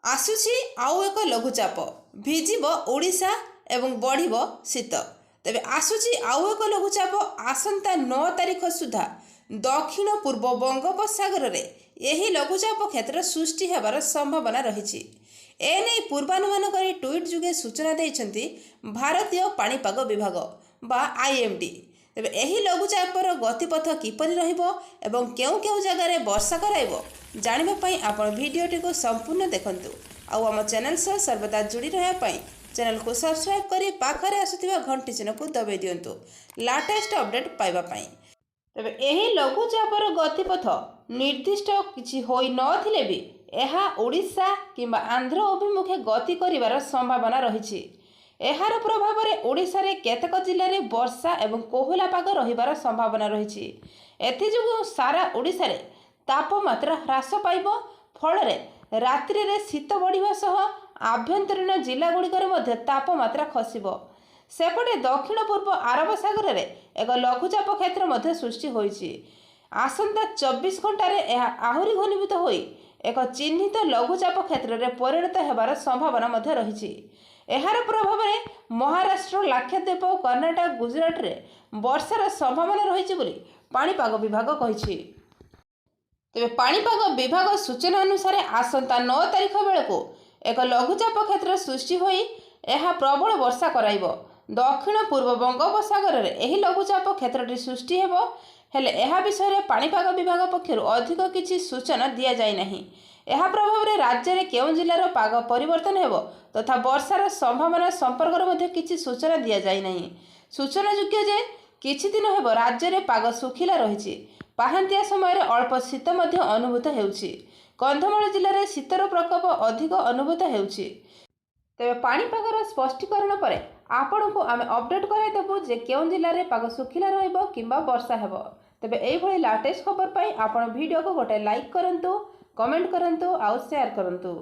आसुची आउ एक लघुचाप भिजिब ओडिशा एवं बढ़िब शीत। तेबे आसुची आउ एक लघुचाप आसंता 9 तारिख सुधा दक्षिण पूर्व बंगोपसागर रे यही लघुचाप क्षेत्र सृष्टि हेबार संभावना रही। एने पूर्वानुमान करी ट्वीट जुगे सूचना देइछंती भारतीय पाणीपाग विभाग बा आईएमडी। तेबे एही लघुचापर गतिपथ किपरि रहिबो एवं केउ केउ जगार वर्षा कराइबो जानिबा पई आपण वीडियोटी को संपूर्ण देखंतु। आउ आम चैनल सह सर्वदा जुड़ी रहा पई चैनल को सब्सक्राइब करी पाखरे आसुथिबा घंटी चिन्ह को दबाई दियंतु लेटेस्ट अपडेट पाइबा पई। तेबे एही लघुचापर गतिपथ निर्दिष्ट किछि होई नथिले भी एहा ओडिशा किंबा आंध्र अभिमुखे गति करिवार संभावना रहिछि। एहार प्रभाव में ओडिशा रे केतक जिल्ला रे वर्षा एवं कोहला पाग रहिबार संभावना रहिछि। एथिजोगु सारा ओडिशा रे तापमात्रा ह्रास पाइबो, फल रे रात्रि रे शीत बढ़िबा सह आभ्यंतरीण जिला गुड़िकर मध्य तापमात्रा खसिबो। सेपटे दक्षिण पूर्व आरब सागर रे एक लघुचाप क्षेत्र मध्य सृष्टि होइछि। आसंता 24 घंटा रे एहा आहुरी घनीभूत होई एक चिन्हित लघुचाप क्षेत्र रे परिणत हेबार संभावना मध्य रहिछि। एहार प्रभाव में महाराष्ट्र, लाक्षाद्वीप और कर्नाटक, गुजरात रे वर्षार संभावना रही बोली पाणीपाग विभाग कहिछि। तेबे पाणीपाग विभाग सूचना अनुसार आसंता 9 तारिख बेलको एक लघुचाप क्षेत्र सृष्टि होई एहा प्रबल वर्षा कराइबो। दक्षिण पूर्व बंगोपसागर रे एही लघुचाप क्षेत्रटी सृष्टि हेबो, हेले एहा विषय पाणीपाग विभाग पक्षरु अधिक किछि सूचना दिया जाय नाही। एहा प्रभाव में राज्य में केउं जिल्लार पाग परिवर्तन हेबो तथा वर्षार संभावना संपर्क में किछि सूचना दिया जाय नाही। सूचना योग्य जे किछि दिन हेबो राज्य में पाग सुखिला रहिछि। पाहांतिया समय अल्प शीत मध्य अनुभूत हेउछि। कंधमाल जिले में शीतर प्रकोप अधिक अनुभूत हेउछि। तेबे पाणीपागर स्पष्टीकरण पर आपण को आमे अपडेट कराइ देबु जे केउं जिल्ला रे पाग सुखिला रहइबो किंबा वर्षा हेबो। तेबे एई भली लेटेस्ट खबर पाई आपण वीडियो को गोटे लाइक करंतु, कमेंट करंतु आउ शेयर करंतु।